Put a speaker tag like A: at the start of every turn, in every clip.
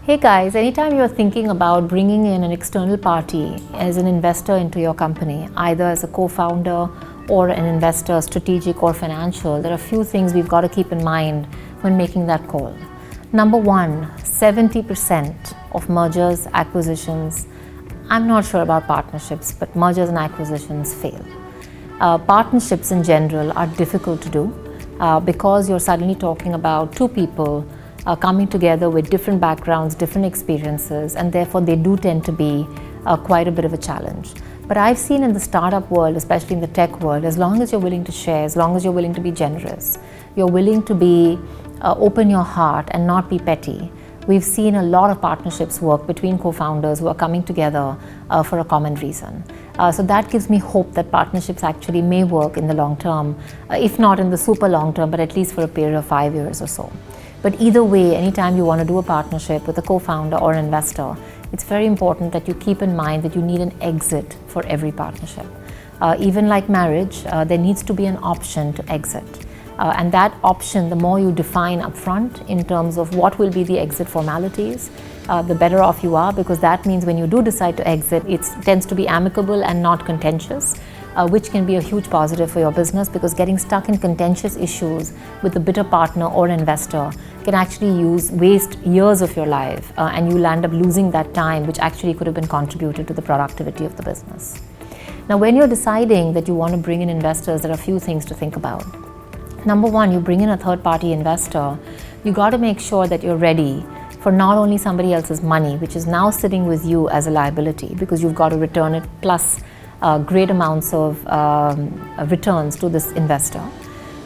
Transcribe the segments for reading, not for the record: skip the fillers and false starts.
A: Hey guys, anytime you're thinking about bringing in an external party as an investor into your company, either as a co-founder or an investor, strategic or financial, there are a few things we've got to keep in mind when making that call. Number one, 70% of mergers, acquisitions, I'm not sure about partnerships, but mergers and acquisitions fail. Partnerships in general are difficult to do because you're suddenly talking about two people coming together with different backgrounds, different experiences, and therefore they do tend to be quite a bit of a challenge. But I've seen in the startup world, especially in the tech world, as long as you're willing to share, as long as you're willing to be generous, you're willing to be open your heart and not be petty, we've seen a lot of partnerships work between co-founders who are coming together for a common reason. So that gives me hope that partnerships actually may work in the long term, if not in the super long term, but at least for a period of 5 years or so. But either way, anytime you want to do a partnership with a co-founder or an investor, it's very important that you keep in mind that you need an exit for every partnership. Even like marriage, there needs to be an option to exit. And that option, the more you define upfront in terms of what will be the exit formalities, the better off you are, because that means when you do decide to exit, it tends to be amicable and not contentious. Which can be a huge positive for your business, because getting stuck in contentious issues with a bitter partner or investor can actually waste years of your life, and you'll end up losing that time which actually could have been contributed to the productivity of the business. Now, when you're deciding that you want to bring in investors, there are a few things to think about. Number one, you bring in a third-party investor, you got to make sure that you're ready for not only somebody else's money, which is now sitting with you as a liability because you've got to return it, plus great amounts of returns to this investor.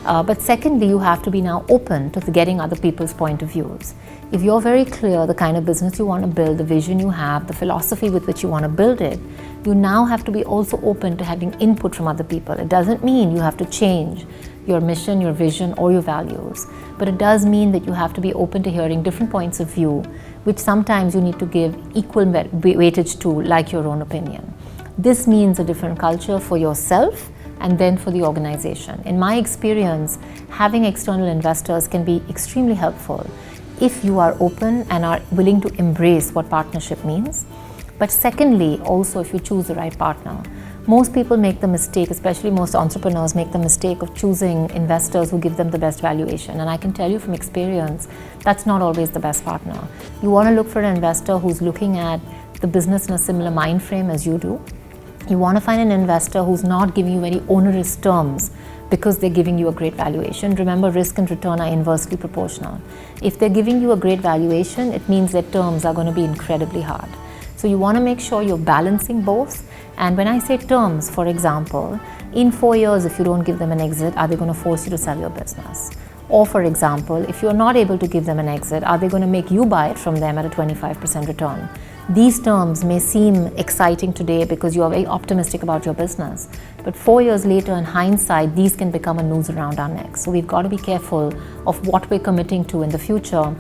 A: But secondly, you have to be now open to getting other people's point of views. If you're very clear the kind of business you want to build, the vision you have, the philosophy with which you want to build it, you now have to be also open to having input from other people. It doesn't mean you have to change your mission, your vision, or your values, but it does mean that you have to be open to hearing different points of view, which sometimes you need to give equal weightage to, like your own opinion. This means a different culture for yourself and then for the organization. In my experience, having external investors can be extremely helpful if you are open and are willing to embrace what partnership means. But secondly, also if you choose the right partner. Most people make the mistake, especially most entrepreneurs make the mistake of choosing investors who give them the best valuation. And I can tell you from experience, that's not always the best partner. You want to look for an investor who's looking at the business in a similar mind frame as you do. You want to find an investor who's not giving you very onerous terms because they're giving you a great valuation. Remember, risk and return are inversely proportional. If they're giving you a great valuation, it means their terms are going to be incredibly hard. So you want to make sure you're balancing both. And when I say terms, for example, in 4 years, if you don't give them an exit, are they going to force you to sell your business? Or for example, if you're not able to give them an exit, are they going to make you buy it from them at a 25% return? These terms may seem exciting today because you are very optimistic about your business, but 4 years later, in hindsight, these can become a noose around our necks. So we've got to be careful of what we're committing to in the future.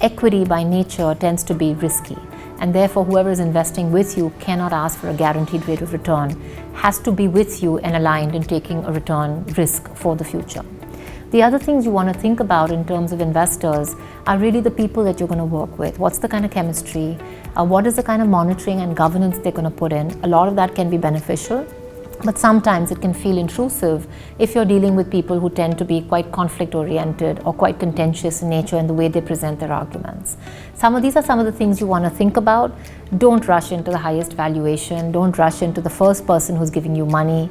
A: Equity by nature tends to be risky, and therefore whoever is investing with you cannot ask for a guaranteed rate of return, has to be with you and aligned in taking a return risk for the future. The other things you want to think about in terms of investors are really the people that you're going to work with. What's the kind of chemistry? What is the kind of monitoring and governance they're going to put in? A lot of that can be beneficial, but sometimes it can feel intrusive if you're dealing with people who tend to be quite conflict-oriented or quite contentious in nature in the way they present their arguments. These are some of the things you want to think about. Don't rush into the highest valuation. Don't rush into the first person who's giving you money.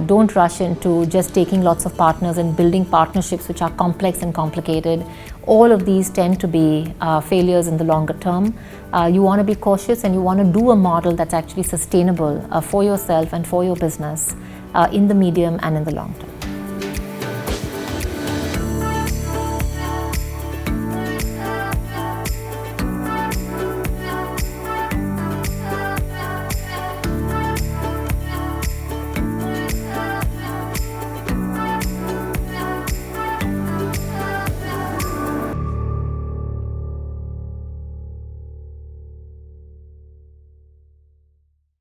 A: Don't rush into just taking lots of partners and building partnerships which are complex and complicated. All of these tend to be failures in the longer term. You want to be cautious and you want to do a model that's actually sustainable for yourself and for your business in the medium and in the long term.